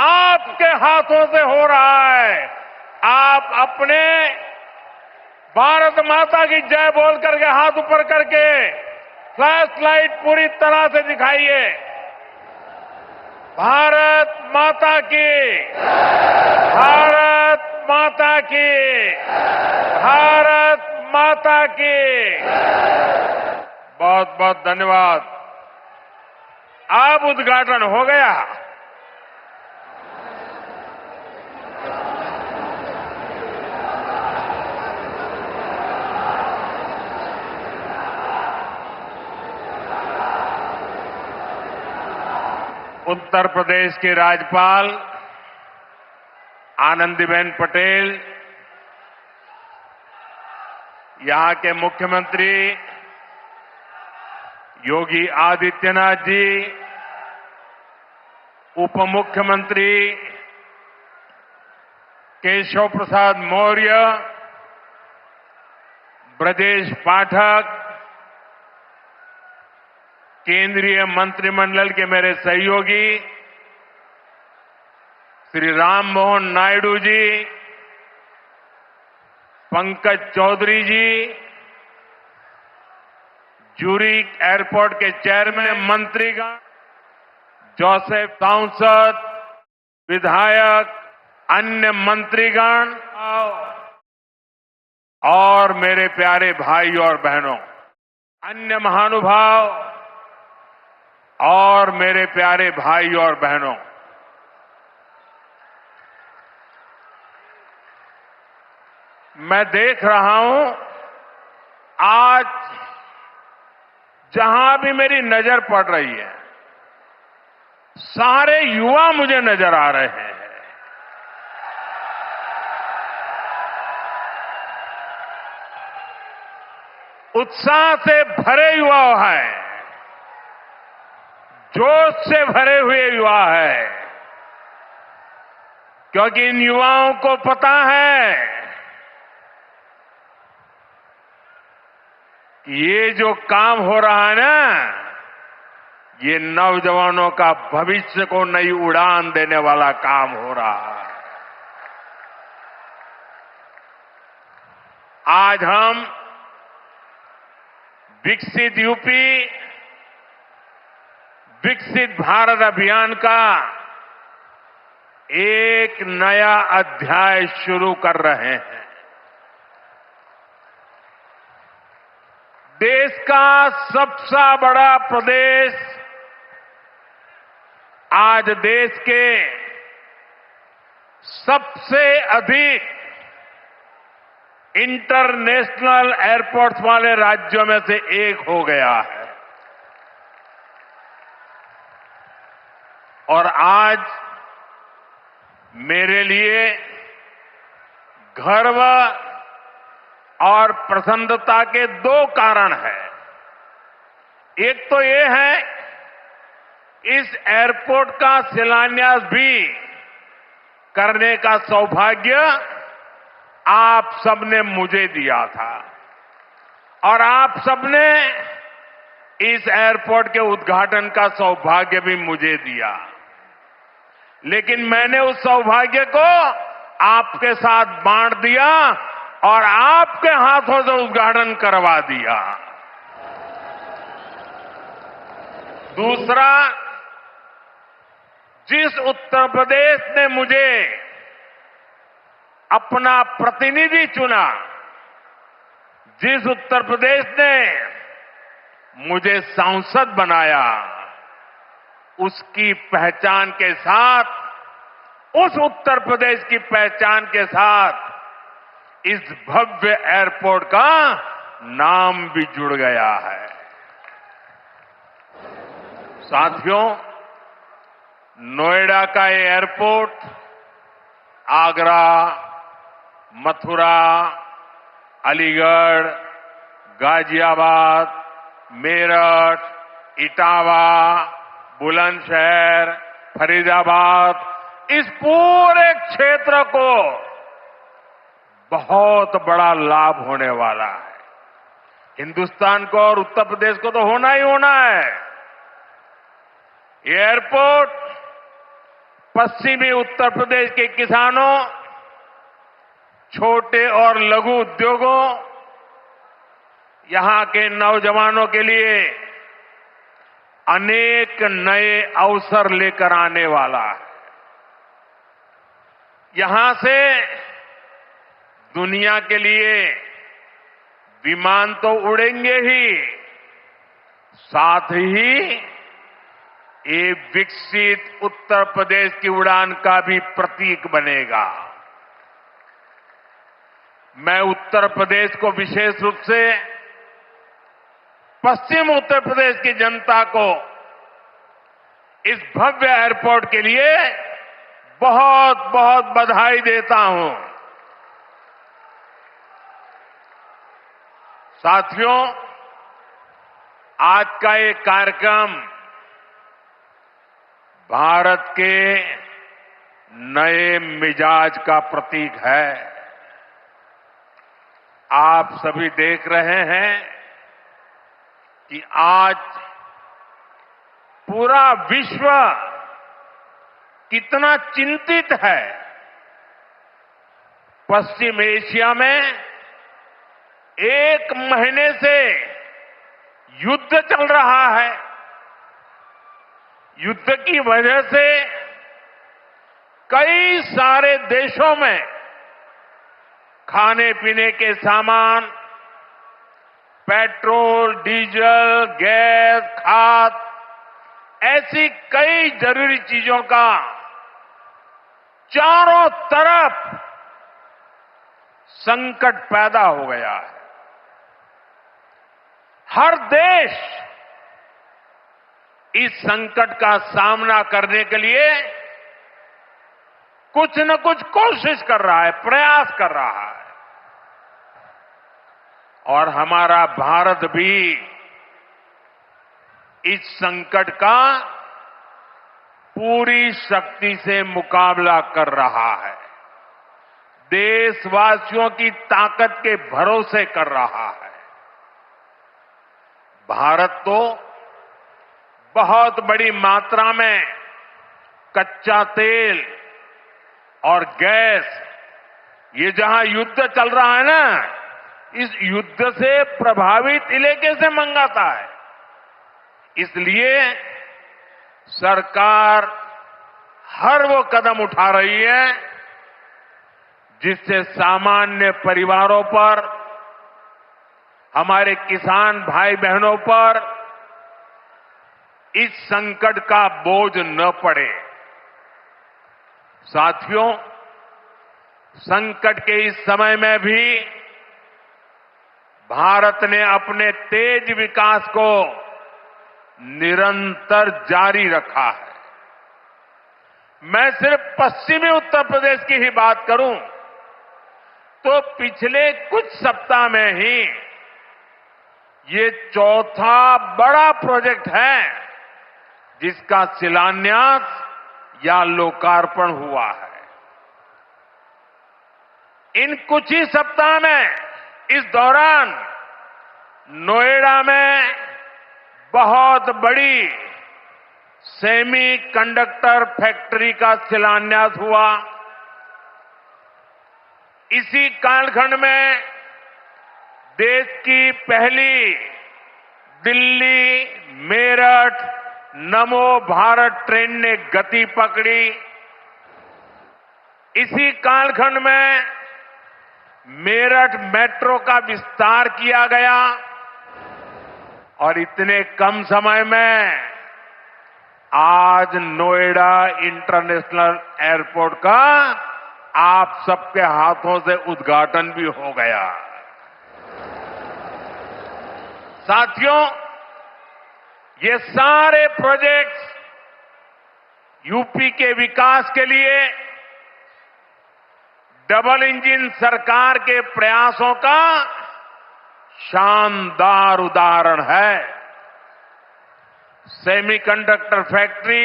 आपके हाथों से हो रहा है। आप अपने भारत माता की जय बोल करके हाथ ऊपर करके फ्लैश लाइट पूरी तरह से दिखाइए। भारत माता की, भारत माता की, भारत माता की। बहुत बहुत धन्यवाद। अब उद्घाटन हो गया। उत्तर प्रदेश के राज्यपाल आनंदीबेन पटेल, यहां के मुख्यमंत्री योगी आदित्यनाथ जी, उप मुख्यमंत्री केशव प्रसाद मौर्य, ब्रजेश पाठक, केंद्रीय मंत्रिमंडल के मेरे सहयोगी श्री राम मोहन नायडू जी, पंकज चौधरी जी, ज्यूरिक एयरपोर्ट के चेयरमैन, मंत्रीगण, जोसेफ सांसद, विधायक, अन्य मंत्रीगण और मेरे प्यारे भाई और बहनों, अन्य महानुभाव और मेरे प्यारे भाई और बहनों, मैं देख रहा हूं आज जहां भी मेरी नजर पड़ रही है, सारे युवा मुझे नजर आ रहे हैं। उत्साह से भरे युवा हैं, जोश से भरे हुए युवा है, क्योंकि इन युवाओं को पता है कि ये जो काम हो रहा है ना, ये नौजवानों का भविष्य को नई उड़ान देने वाला काम हो रहा है। आज हम विकसित यूपी, विकसित भारत अभियान का एक नया अध्याय शुरू कर रहे हैं। देश का सबसे बड़ा प्रदेश आज देश के सबसे अधिक इंटरनेशनल एयरपोर्ट्स वाले राज्यों में से एक हो गया है। और आज मेरे लिए गर्व और प्रसन्नता के दो कारण हैं। एक तो ये है, इस एयरपोर्ट का शिलान्यास भी करने का सौभाग्य आप सबने मुझे दिया था और आप सबने इस एयरपोर्ट के उद्घाटन का सौभाग्य भी मुझे दिया। लेकिन मैंने उस सौभाग्य को आपके साथ बांट दिया और आपके हाथों से उद्घाटन करवा दिया। दूसरा, जिस उत्तर प्रदेश ने मुझे अपना प्रतिनिधि चुना, जिस उत्तर प्रदेश ने मुझे सांसद बनाया, उसकी पहचान के साथ, उस उत्तर प्रदेश की पहचान के साथ इस भव्य एयरपोर्ट का नाम भी जुड़ गया है। साथियों, नोएडा का ये एयरपोर्ट आगरा, मथुरा, अलीगढ़, गाजियाबाद, मेरठ, इटावा, बुलंदशहर, फरीदाबाद, इस पूरे क्षेत्र को बहुत बड़ा लाभ होने वाला है। हिंदुस्तान को और उत्तर प्रदेश को तो होना ही होना है। ये एयरपोर्ट पश्चिमी उत्तर प्रदेश के किसानों, छोटे और लघु उद्योगों, यहां के नौजवानों के लिए अनेक नए अवसर लेकर आने वाला है। यहां से दुनिया के लिए विमान तो उड़ेंगे ही, साथ ही ये विकसित उत्तर प्रदेश की उड़ान का भी प्रतीक बनेगा। मैं उत्तर प्रदेश को विशेष रूप से पश्चिम उत्तर प्रदेश की जनता को इस भव्य एयरपोर्ट के लिए बहुत बहुत बधाई देता हूं। साथियों, आज का ये कार्यक्रम भारत के नए मिजाज का प्रतीक है। आप सभी देख रहे हैं कि आज पूरा विश्व कितना चिंतित है। पश्चिम एशिया में 1 महीने से युद्ध चल रहा है। युद्ध की वजह से कई सारे देशों में खाने पीने के सामान, पेट्रोल, डीजल, गैस, खाद, ऐसी कई जरूरी चीजों का चारों तरफ संकट पैदा हो गया है। हर देश इस संकट का सामना करने के लिए कुछ न कुछ कोशिश कर रहा है, प्रयास कर रहा है। और हमारा भारत भी इस संकट का पूरी शक्ति से मुकाबला कर रहा है। देशवासियों की ताकत के भरोसे कर रहा है। भारत तो बहुत बड़ी मात्रा में कच्चा तेल और गैस, ये जहां युद्ध चल रहा है ना, इस युद्ध से प्रभावित इलाके से मंगाता है। इसलिए सरकार हर वो कदम उठा रही है जिससे सामान्य परिवारों पर, हमारे किसान भाई बहनों पर इस संकट का बोझ न पड़े। साथियों, संकट के इस समय में भी भारत ने अपने तेज विकास को निरंतर जारी रखा है। मैं सिर्फ पश्चिमी उत्तर प्रदेश की ही बात करूं तो पिछले कुछ सप्ताह में ही ये चौथा बड़ा प्रोजेक्ट है जिसका शिलान्यास या लोकार्पण हुआ है। इन कुछ ही सप्ताह में, इस दौरान नोएडा में बहुत बड़ी सेमी कंडक्टर फैक्ट्री का शिलान्यास हुआ। इसी कालखंड में देश की पहली दिल्ली मेरठ नमो भारत ट्रेन ने गति पकड़ी। इसी कालखंड में मेरठ मेट्रो का विस्तार किया गया और इतने कम समय में आज नोएडा इंटरनेशनल एयरपोर्ट का आप सबके हाथों से उद्घाटन भी हो गया। साथियों, ये सारे प्रोजेक्ट्स यूपी के विकास के लिए डबल इंजन सरकार के प्रयासों का शानदार उदाहरण है। सेमीकंडक्टर फैक्ट्री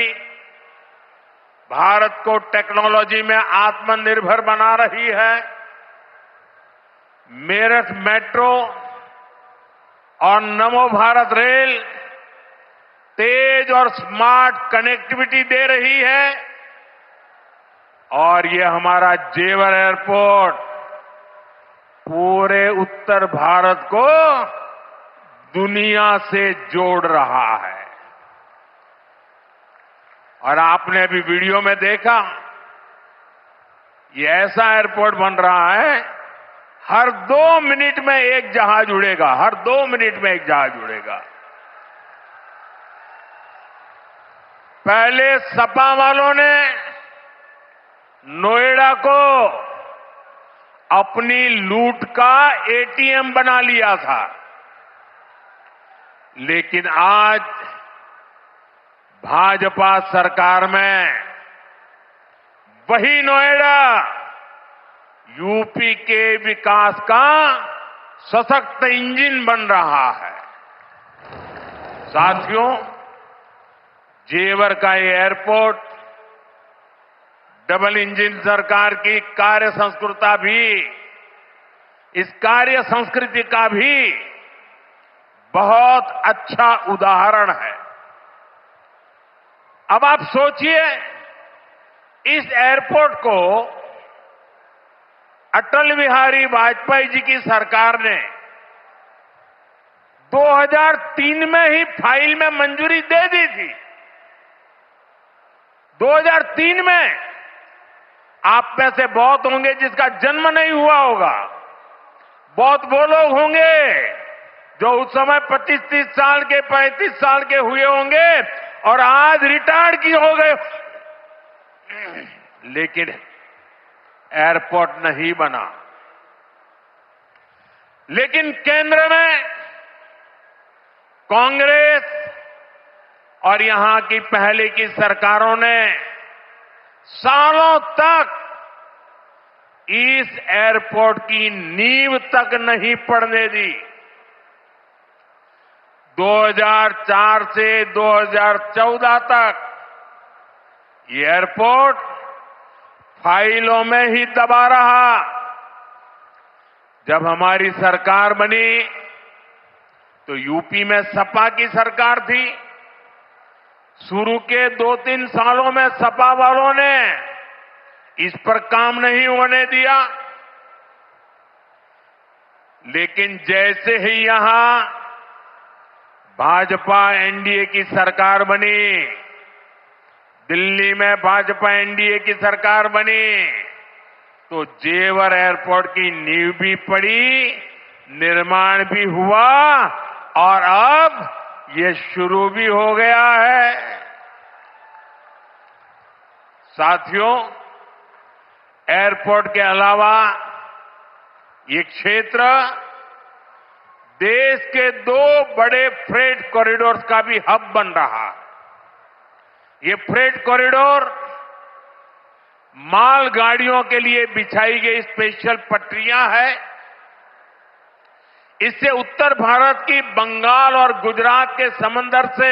भारत को टेक्नोलॉजी में आत्मनिर्भर बना रही है। मेरठ मेट्रो और नमो भारत रेल तेज और स्मार्ट कनेक्टिविटी दे रही है। और ये हमारा जेवर एयरपोर्ट पूरे उत्तर भारत को दुनिया से जोड़ रहा है। और आपने अभी वीडियो में देखा, ये ऐसा एयरपोर्ट बन रहा है, हर 2 मिनट में एक जहाज उड़ेगा, हर 2 मिनट में एक जहाज उड़ेगा। पहले सपा वालों ने नोएडा को अपनी लूट का एटीएम बना लिया था, लेकिन आज भाजपा सरकार में वही नोएडा यूपी के विकास का सशक्त इंजन बन रहा है। साथियों, जेवर का ये एयरपोर्ट डबल इंजन सरकार की कार्य संस्कृति भी, इस कार्य संस्कृति का भी बहुत अच्छा उदाहरण है। अब आप सोचिए, इस एयरपोर्ट को अटल बिहारी वाजपेयी जी की सरकार ने 2003 में ही फाइल में मंजूरी दे दी थी। 2003 में आप में से बहुत होंगे जिसका जन्म नहीं हुआ होगा, बहुत वो लोग होंगे जो उस समय 25-30 साल के, 35 साल के हुए होंगे और आज रिटायर्ड की हो गए, लेकिन एयरपोर्ट नहीं बना। लेकिन केंद्र में कांग्रेस और यहां की पहले की सरकारों ने सालों तक इस एयरपोर्ट की नींव तक नहीं पड़ने दी। 2004 से 2014 तक ये एयरपोर्ट फाइलों में ही दबा रहा। जब हमारी सरकार बनी तो यूपी में सपा की सरकार थी। शुरू के 2-3 सालों में सपा वालों ने इस पर काम नहीं होने दिया, लेकिन जैसे ही यहां भाजपा एनडीए की सरकार बनी, दिल्ली में भाजपा एनडीए की सरकार बनी, तो जेवर एयरपोर्ट की नींव भी पड़ी, निर्माण भी हुआ और अब ये शुरू भी हो गया है। साथियों, एयरपोर्ट के अलावा ये क्षेत्र देश के 2 बड़े फ्रेट कॉरिडोर का भी हब बन रहा है। ये फ्रेट कॉरिडोर मालगाड़ियों के लिए बिछाई गई स्पेशल पटरियां हैं। इससे उत्तर भारत की बंगाल और गुजरात के समंदर से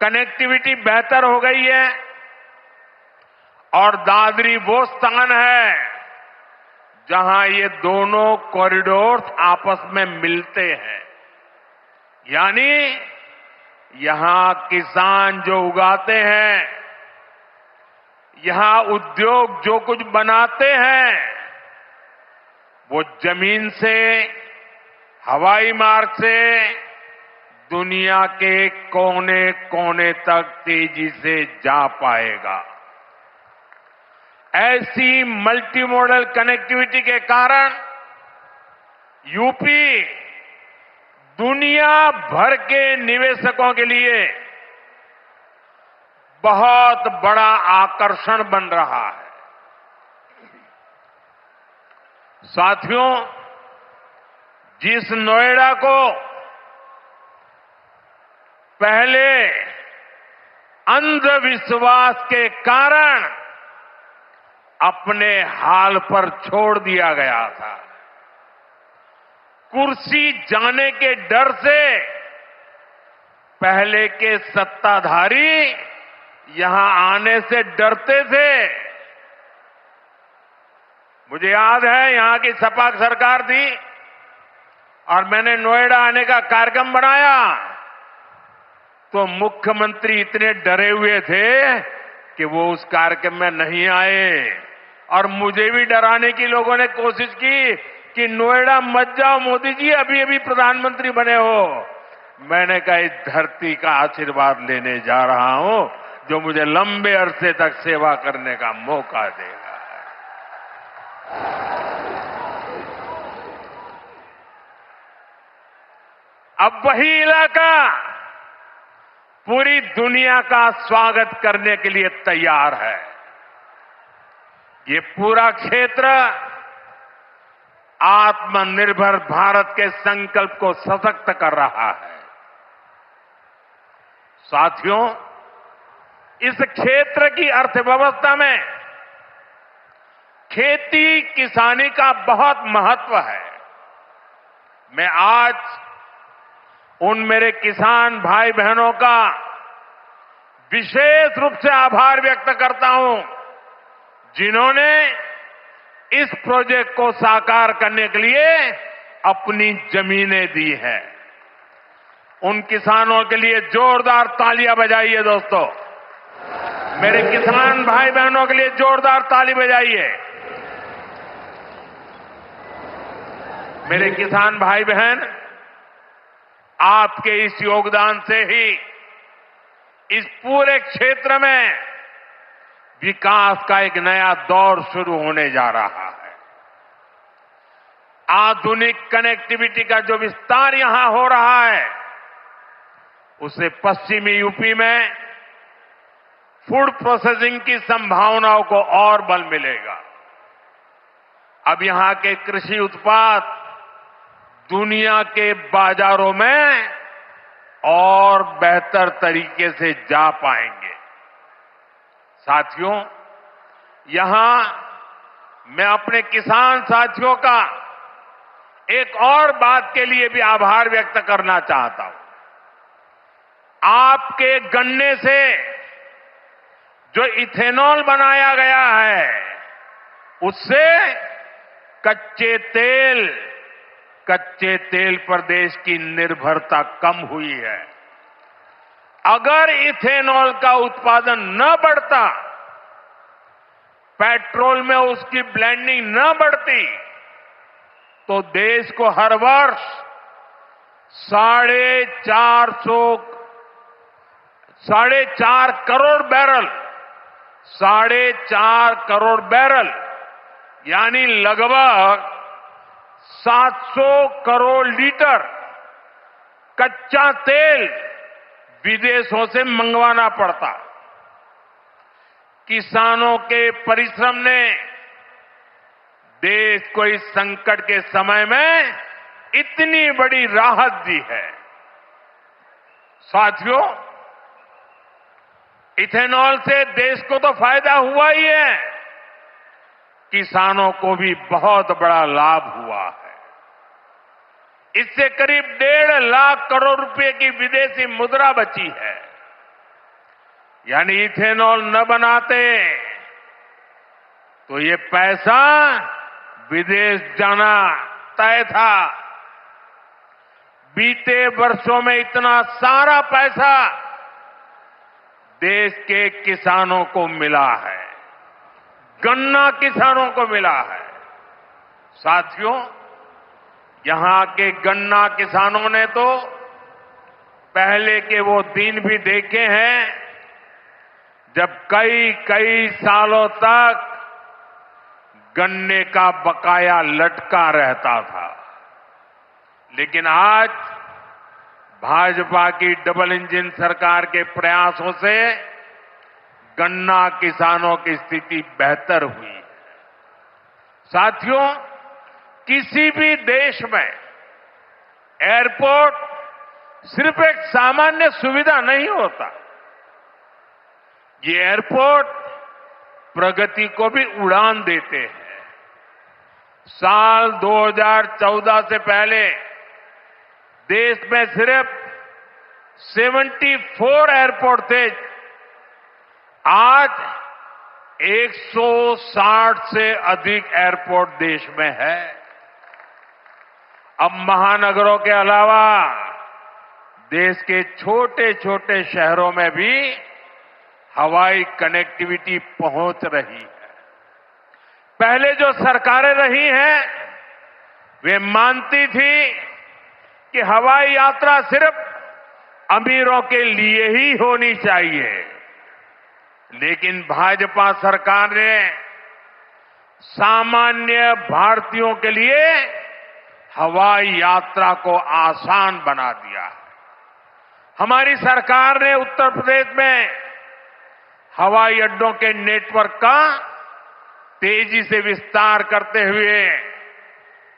कनेक्टिविटी बेहतर हो गई है और दादरी वो स्थान है जहां ये दोनों कॉरिडोर आपस में मिलते हैं। यानी यहां किसान जो उगाते हैं, यहां उद्योग जो कुछ बनाते हैं, वो जमीन से, हवाई मार्ग से दुनिया के कोने कोने तक तेजी से जा पाएगा। ऐसी मल्टी मॉडल कनेक्टिविटी के कारण यूपी दुनिया भर के निवेशकों के लिए बहुत बड़ा आकर्षण बन रहा है। साथियों, जिस नोएडा को पहले अंधविश्वास के कारण अपने हाल पर छोड़ दिया गया था, कुर्सी जाने के डर से पहले के सत्ताधारी यहां आने से डरते थे। मुझे याद है, यहां की सपा सरकार थी और मैंने नोएडा आने का कार्यक्रम बनाया तो मुख्यमंत्री इतने डरे हुए थे कि वो उस कार्यक्रम में नहीं आए और मुझे भी डराने की लोगों ने कोशिश की कि नोएडा मत जाओ मोदी जी, अभी अभी प्रधानमंत्री बने हो। मैंने कहा इस धरती का आशीर्वाद लेने जा रहा हूं जो मुझे लंबे अरसे तक सेवा करने का मौका देगा। अब वही इलाका पूरी दुनिया का स्वागत करने के लिए तैयार है। ये पूरा क्षेत्र आत्मनिर्भर भारत के संकल्प को सशक्त कर रहा है। साथियों, इस क्षेत्र की अर्थव्यवस्था में खेती किसानी का बहुत महत्व है। मैं आज उन मेरे किसान भाई बहनों का विशेष रूप से आभार व्यक्त करता हूं जिन्होंने इस प्रोजेक्ट को साकार करने के लिए अपनी जमीनें दी हैं। उन किसानों के लिए जोरदार तालियां बजाइए दोस्तों। मेरे किसान भाई बहनों के लिए जोरदार ताली बजाइए। मेरे किसान भाई बहन, आपके इस योगदान से ही इस पूरे क्षेत्र में विकास का एक नया दौर शुरू होने जा रहा है। आधुनिक कनेक्टिविटी का जो विस्तार यहां हो रहा है, उससे पश्चिमी यूपी में फूड प्रोसेसिंग की संभावनाओं को और बल मिलेगा। अब यहां के कृषि उत्पाद दुनिया के बाजारों में और बेहतर तरीके से जा पाएंगे। साथियों, यहां मैं अपने किसान साथियों का एक और बात के लिए भी आभार व्यक्त करना चाहता हूं। आपके गन्ने से जो इथेनॉल बनाया गया है, उससे कच्चे तेल पर देश की निर्भरता कम हुई है। अगर इथेनॉल का उत्पादन न बढ़ता, पेट्रोल में उसकी ब्लेंडिंग न बढ़ती, तो देश को हर वर्ष 4.5 करोड़ बैरल 4.5 करोड़ बैरल यानी लगभग 700 करोड़ लीटर कच्चा तेल विदेशों से मंगवाना पड़ता। किसानों के परिश्रम ने देश को इस संकट के समय में इतनी बड़ी राहत दी है। साथियों, इथेनॉल से देश को तो फायदा हुआ ही है, किसानों को भी बहुत बड़ा लाभ हुआ है। इससे करीब 1.5 लाख करोड़ रुपए की विदेशी मुद्रा बची है। यानी इथेनॉल न बनाते तो ये पैसा विदेश जाना तय था। बीते वर्षों में इतना सारा पैसा देश के किसानों को मिला है, गन्ना किसानों को मिला है। साथियों, यहां के गन्ना किसानों ने तो पहले के वो दिन भी देखे हैं जब कई सालों तक गन्ने का बकाया लटका रहता था। लेकिन आज भाजपा की डबल इंजन सरकार के प्रयासों से गन्ना किसानों की स्थिति बेहतर हुई है। साथियों, किसी भी देश में एयरपोर्ट सिर्फ एक सामान्य सुविधा नहीं होता। ये एयरपोर्ट प्रगति को भी उड़ान देते हैं। साल 2014 से पहले देश में सिर्फ 74 एयरपोर्ट थे। आज 160 से अधिक एयरपोर्ट देश में है। अब महानगरों के अलावा देश के छोटे छोटे शहरों में भी हवाई कनेक्टिविटी पहुंच रही है। पहले जो सरकारें रही हैं, वे मानती थी कि हवाई यात्रा सिर्फ अमीरों के लिए ही होनी चाहिए, लेकिन भाजपा सरकार ने सामान्य भारतीयों के लिए हवाई यात्रा को आसान बना दिया है। हमारी सरकार ने उत्तर प्रदेश में हवाई अड्डों के नेटवर्क का तेजी से विस्तार करते हुए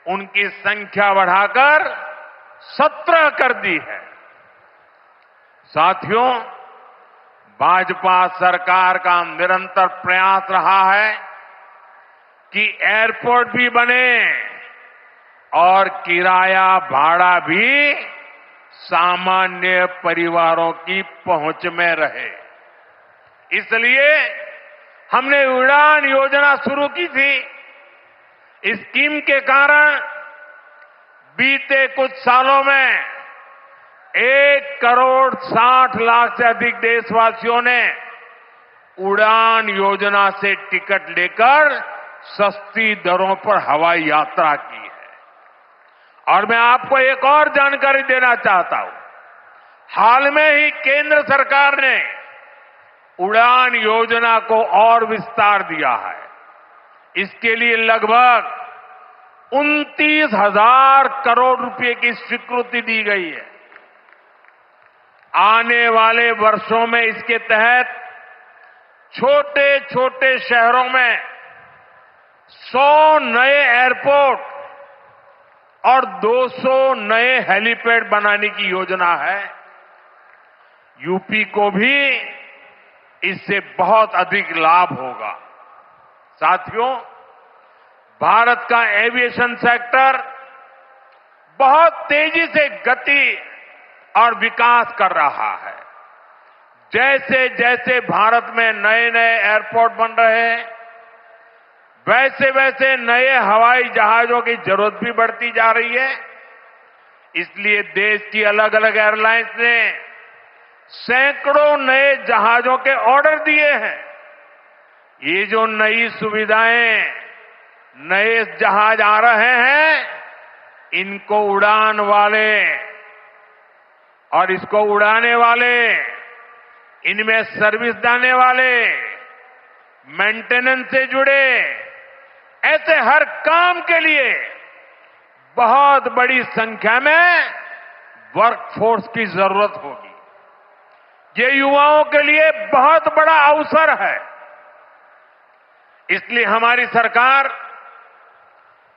उनकी संख्या बढ़ाकर 17 कर दी है। साथियों, भाजपा सरकार का निरंतर प्रयास रहा है कि एयरपोर्ट भी बने और किराया भाड़ा भी सामान्य परिवारों की पहुंच में रहे। इसलिए हमने उड़ान योजना शुरू की थी। इस स्कीम के कारण बीते कुछ सालों में 1,60,00,000 से अधिक देशवासियों ने उड़ान योजना से टिकट लेकर सस्ती दरों पर हवाई यात्रा की है। और मैं आपको एक और जानकारी देना चाहता हूं। हाल में ही केंद्र सरकार ने उड़ान योजना को और विस्तार दिया है। इसके लिए लगभग 29,000 करोड़ रुपए की स्वीकृति दी गई है। आने वाले वर्षों में इसके तहत छोटे छोटे शहरों में 100 नए एयरपोर्ट और 200 नए हेलीपैड बनाने की योजना है। यूपी को भी इससे बहुत अधिक लाभ होगा। साथियों, भारत का एविएशन सेक्टर बहुत तेजी से गति और विकास कर रहा है। जैसे जैसे भारत में नए नए एयरपोर्ट बन रहे हैं, वैसे वैसे नए हवाई जहाजों की जरूरत भी बढ़ती जा रही है। इसलिए देश की अलग अलग एयरलाइंस ने सैकड़ों नए जहाजों के ऑर्डर दिए हैं। ये जो नई सुविधाएं, नए जहाज आ रहे हैं, इनको उड़ान वाले और इसको उड़ाने वाले, इनमें सर्विस देने वाले, मेंटेनेंस से जुड़े, ऐसे हर काम के लिए बहुत बड़ी संख्या में वर्कफोर्स की जरूरत होगी। ये युवाओं के लिए बहुत बड़ा अवसर है। इसलिए हमारी सरकार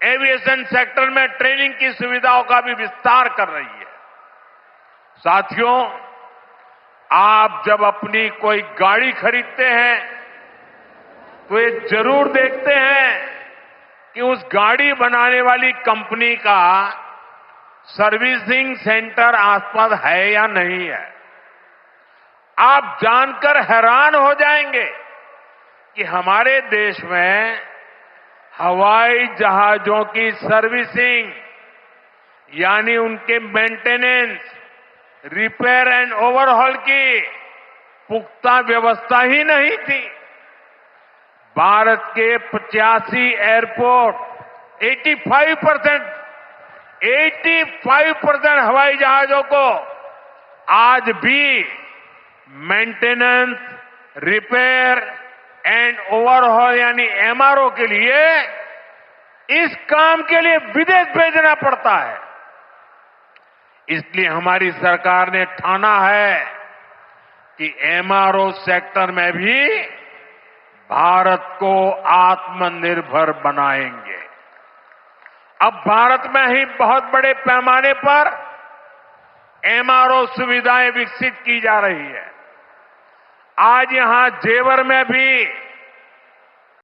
एविएशन सेक्टर में ट्रेनिंग की सुविधाओं का भी विस्तार कर रही है। साथियों, आप जब अपनी कोई गाड़ी खरीदते हैं तो ये जरूर देखते हैं कि उस गाड़ी बनाने वाली कंपनी का सर्विसिंग सेंटर आसपास है या नहीं है। आप जानकर हैरान हो जाएंगे कि हमारे देश में हवाई जहाजों की सर्विसिंग यानी उनके मेंटेनेंस, रिपेयर एंड ओवरहॉल की पुख्ता व्यवस्था ही नहीं थी। भारत के 85 एयरपोर्ट 85% हवाई जहाजों को आज भी मेंटेनेंस, रिपेयर एंड ओवरहॉल यानी एमआरओ के लिए इस काम के लिए विदेश भेजना पड़ता है। इसलिए हमारी सरकार ने ठाना है कि एमआरओ सेक्टर में भी भारत को आत्मनिर्भर बनाएंगे। अब भारत में ही बहुत बड़े पैमाने पर एमआरओ सुविधाएं विकसित की जा रही है। आज यहां जेवर में भी